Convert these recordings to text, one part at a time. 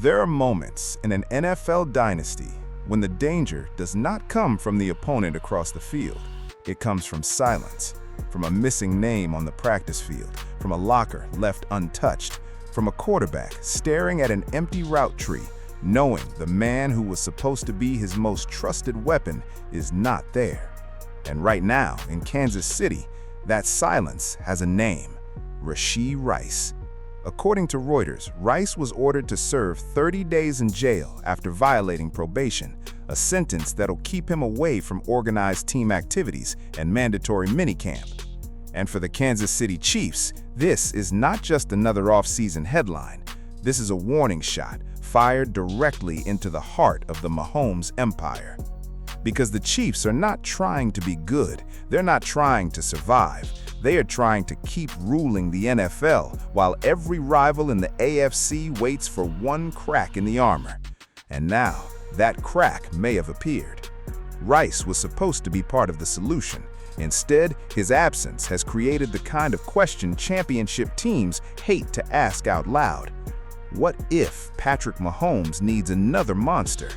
There are moments in an NFL dynasty when the danger does not come from the opponent across the field. It comes from silence, from a missing name on the practice field, from a locker left untouched, from a quarterback staring at an empty route tree, knowing the man who was supposed to be his most trusted weapon is not there. And right now, in Kansas City, that silence has a name: Rashee Rice. According to Reuters, Rice was ordered to serve 30 days in jail after violating probation, a sentence that'll keep him away from organized team activities and mandatory minicamp. And for the Kansas City Chiefs, this is not just another off-season headline. This is a warning shot fired directly into the heart of the Mahomes empire. Because the Chiefs are not trying to be good, they're not trying to survive. They are trying to keep ruling the NFL while every rival in the AFC waits for one crack in the armor. And now, that crack may have appeared. Rice was supposed to be part of the solution. Instead, his absence has created the kind of question championship teams hate to ask out loud. What if Patrick Mahomes needs another monster?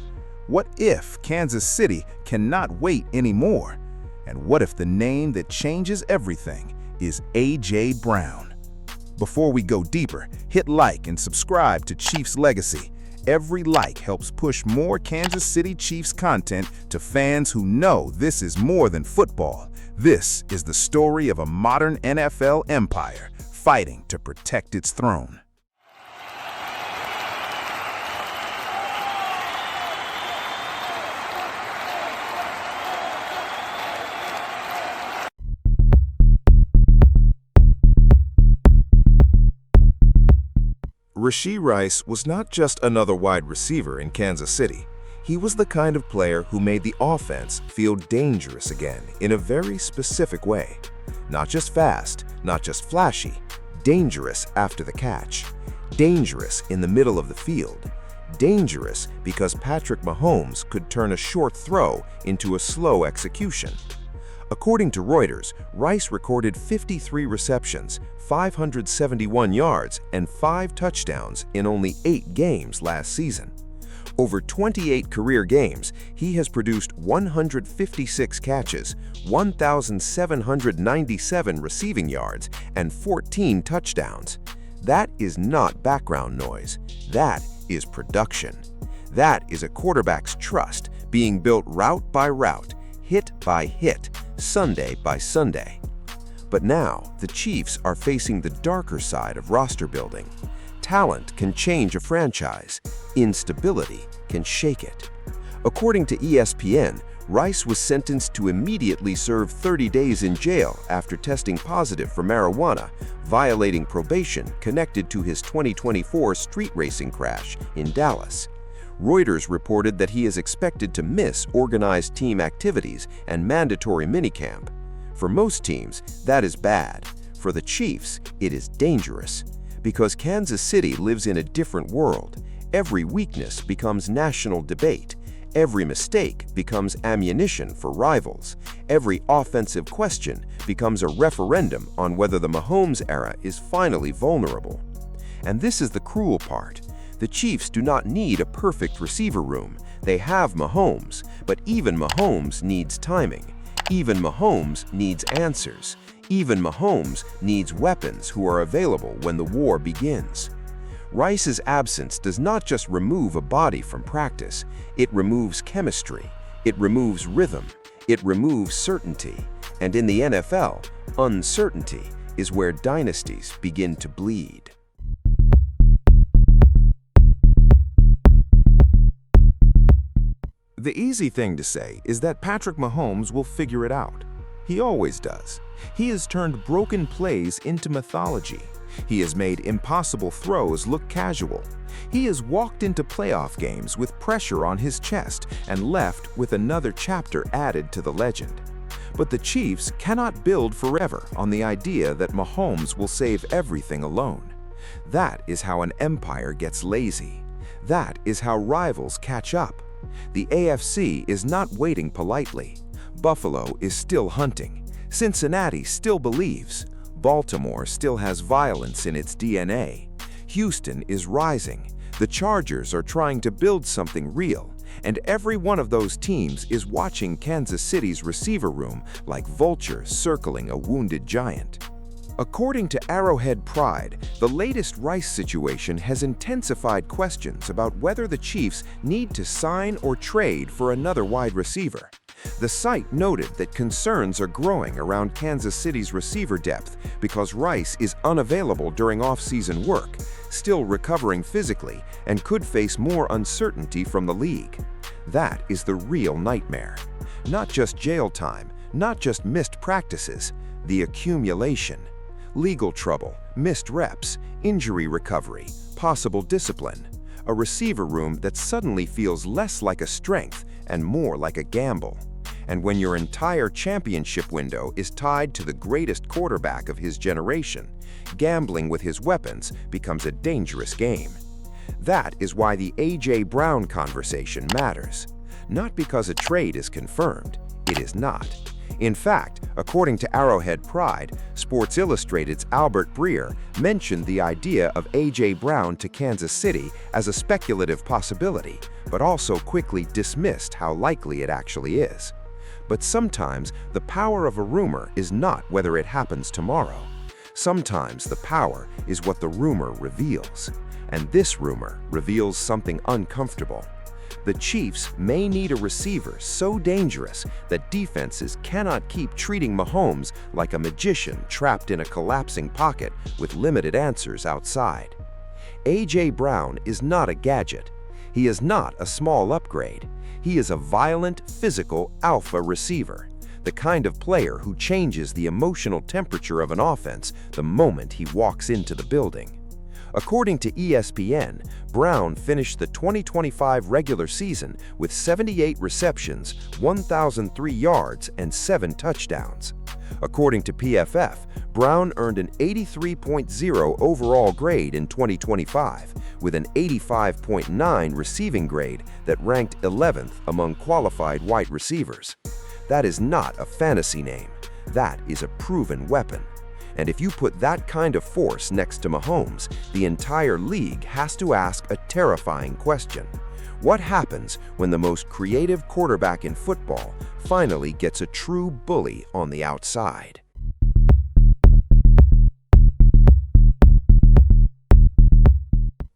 What if Kansas City cannot wait anymore? And what if the name that changes everything is A.J. Brown? Before we go deeper, hit like and subscribe to Chiefs Legacy. Every like helps push more Kansas City Chiefs content to fans who know this is more than football. This is the story of a modern NFL empire fighting to protect its throne. Rashee Rice was not just another wide receiver in Kansas City. He was the kind of player who made the offense feel dangerous again in a very specific way. Not just fast, not just flashy, dangerous after the catch, dangerous in the middle of the field, dangerous because Patrick Mahomes could turn a short throw into a slow execution. According to Reuters, Rice recorded 53 receptions, 571 yards, and 5 touchdowns in only 8 games last season. Over 28 career games, he has produced 156 catches, 1,797 receiving yards, and 14 touchdowns. That is not background noise. That is production. That is a quarterback's trust being built route by route, hit by hit, Sunday by Sunday. But now, the Chiefs are facing the darker side of roster building. Talent can change a franchise. Instability can shake it. According to ESPN, Rice was sentenced to immediately serve 30 days in jail after testing positive for marijuana, violating probation connected to his 2024 street racing crash in Dallas. Reuters reported that he is expected to miss organized team activities and mandatory minicamp. For most teams, that is bad. For the Chiefs, it is dangerous. Because Kansas City lives in a different world, every weakness becomes national debate. Every mistake becomes ammunition for rivals. Every offensive question becomes a referendum on whether the Mahomes era is finally vulnerable. And this is the cruel part. The Chiefs do not need a perfect receiver room. They have Mahomes, but even Mahomes needs timing. Even Mahomes needs answers. Even Mahomes needs weapons who are available when the war begins. Rice's absence does not just remove a body from practice. It removes chemistry. It removes rhythm. It removes certainty. And in the NFL, uncertainty is where dynasties begin to bleed. The easy thing to say is that Patrick Mahomes will figure it out. He always does. He has turned broken plays into mythology. He has made impossible throws look casual. He has walked into playoff games with pressure on his chest and left with another chapter added to the legend. But the Chiefs cannot build forever on the idea that Mahomes will save everything alone. That is how an empire gets lazy. That is how rivals catch up. The AFC is not waiting politely. Buffalo is still hunting. Cincinnati still believes. Baltimore still has violence in its DNA. Houston is rising. The Chargers are trying to build something real, and every one of those teams is watching Kansas City's receiver room like vultures circling a wounded giant. According to Arrowhead Pride, the latest Rice situation has intensified questions about whether the Chiefs need to sign or trade for another wide receiver. The site noted that concerns are growing around Kansas City's receiver depth because Rice is unavailable during off-season work, still recovering physically, and could face more uncertainty from the league. That is the real nightmare. Not just jail time, not just missed practices, the accumulation. Legal trouble, missed reps, injury recovery, possible discipline. A receiver room that suddenly feels less like a strength and more like a gamble. And when your entire championship window is tied to the greatest quarterback of his generation, gambling with his weapons becomes a dangerous game. That is why the A.J. Brown conversation matters. Not because a trade is confirmed, it is not. In fact, according to Arrowhead Pride, Sports Illustrated's Albert Breer mentioned the idea of A.J. Brown to Kansas City as a speculative possibility, but also quickly dismissed how likely it actually is. But sometimes the power of a rumor is not whether it happens tomorrow. Sometimes the power is what the rumor reveals. And this rumor reveals something uncomfortable. The Chiefs may need a receiver so dangerous that defenses cannot keep treating Mahomes like a magician trapped in a collapsing pocket with limited answers outside. A.J. Brown is not a gadget. He is not a small upgrade. He is a violent, physical alpha receiver, the kind of player who changes the emotional temperature of an offense the moment he walks into the building. According to ESPN, Brown finished the 2025 regular season with 78 receptions, 1,003 yards, and 7 touchdowns. According to PFF, Brown earned an 83.0 overall grade in 2025, with an 85.9 receiving grade that ranked 11th among qualified wide receivers. That is not a fantasy name. That is a proven weapon. And if you put that kind of force next to Mahomes, the entire league has to ask a terrifying question. What happens when the most creative quarterback in football finally gets a true bully on the outside?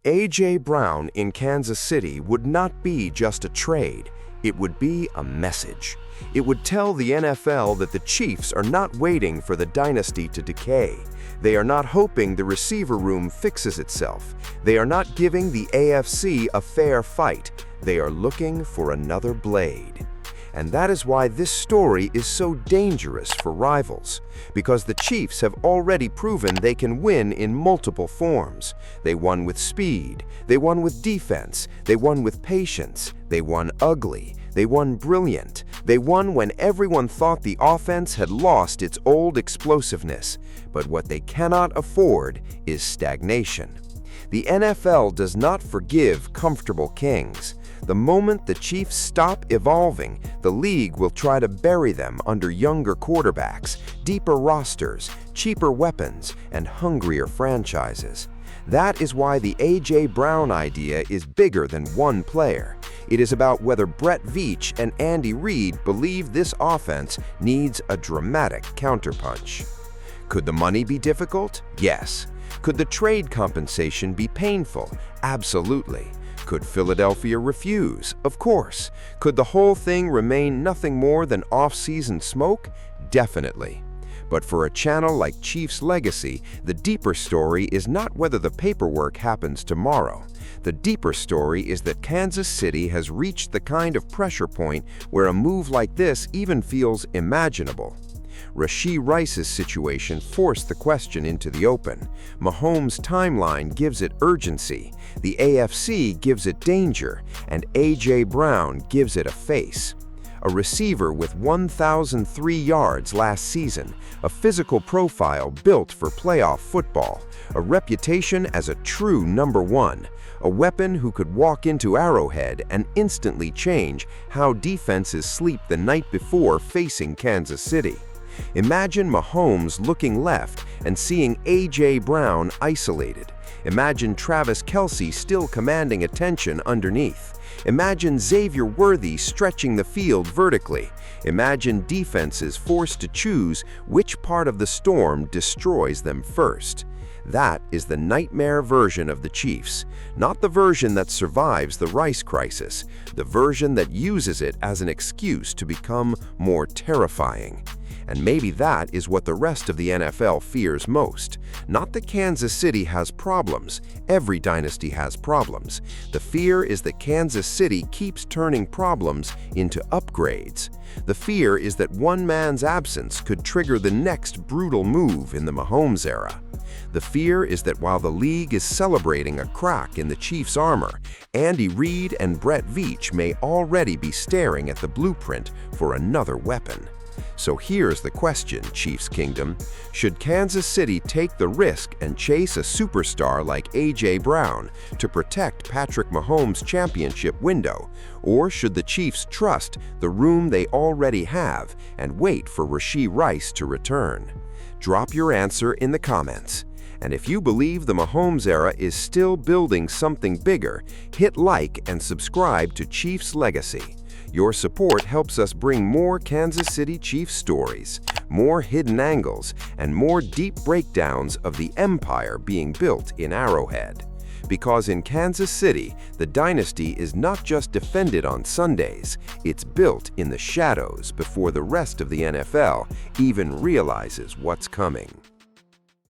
A.J. Brown in Kansas City would not be just a trade. It would be a message. It would tell the NFL that the Chiefs are not waiting for the dynasty to decay. They are not hoping the receiver room fixes itself. They are not giving the AFC a fair fight. They are looking for another blade. And that is why this story is so dangerous for rivals, because the Chiefs have already proven they can win in multiple forms. They won with speed, they won with defense, they won with patience, they won ugly, they won brilliant, they won when everyone thought the offense had lost its old explosiveness. But what they cannot afford is stagnation. The NFL does not forgive comfortable kings. The moment the Chiefs stop evolving, the league will try to bury them under younger quarterbacks, deeper rosters, cheaper weapons, and hungrier franchises. That is why the A.J. Brown idea is bigger than one player. It is about whether Brett Veach and Andy Reid believe this offense needs a dramatic counterpunch. Could the money be difficult? Yes. Could the trade compensation be painful? Absolutely. Could Philadelphia refuse? Of course. Could the whole thing remain nothing more than off-season smoke? Definitely. But for a channel like Chiefs Legacy, the deeper story is not whether the paperwork happens tomorrow. The deeper story is that Kansas City has reached the kind of pressure point where a move like this even feels imaginable. Rashee Rice's situation forced the question into the open. Mahomes' timeline gives it urgency, the AFC gives it danger, and A.J. Brown gives it a face. A receiver with 1,003 yards last season, a physical profile built for playoff football, a reputation as a true number one, a weapon who could walk into Arrowhead and instantly change how defenses sleep the night before facing Kansas City. Imagine Mahomes looking left and seeing A.J. Brown isolated. Imagine Travis Kelce still commanding attention underneath. Imagine Xavier Worthy stretching the field vertically. Imagine defenses forced to choose which part of the storm destroys them first. That is the nightmare version of the Chiefs, not the version that survives the Rice crisis, the version that uses it as an excuse to become more terrifying. And maybe that is what the rest of the NFL fears most. Not that Kansas City has problems. Every dynasty has problems. The fear is that Kansas City keeps turning problems into upgrades. The fear is that one man's absence could trigger the next brutal move in the Mahomes era. The fear is that while the league is celebrating a crack in the Chiefs' armor, Andy Reid and Brett Veach may already be staring at the blueprint for another weapon. So here's the question, Chiefs Kingdom. Should Kansas City take the risk and chase a superstar like A.J. Brown to protect Patrick Mahomes' championship window? Or should the Chiefs trust the room they already have and wait for Rashee Rice to return? Drop your answer in the comments. And if you believe the Mahomes era is still building something bigger, hit like and subscribe to Chiefs Legacy. Your support helps us bring more Kansas City Chiefs stories, more hidden angles, and more deep breakdowns of the empire being built in Arrowhead. Because in Kansas City, the dynasty is not just defended on Sundays, it's built in the shadows before the rest of the NFL even realizes what's coming.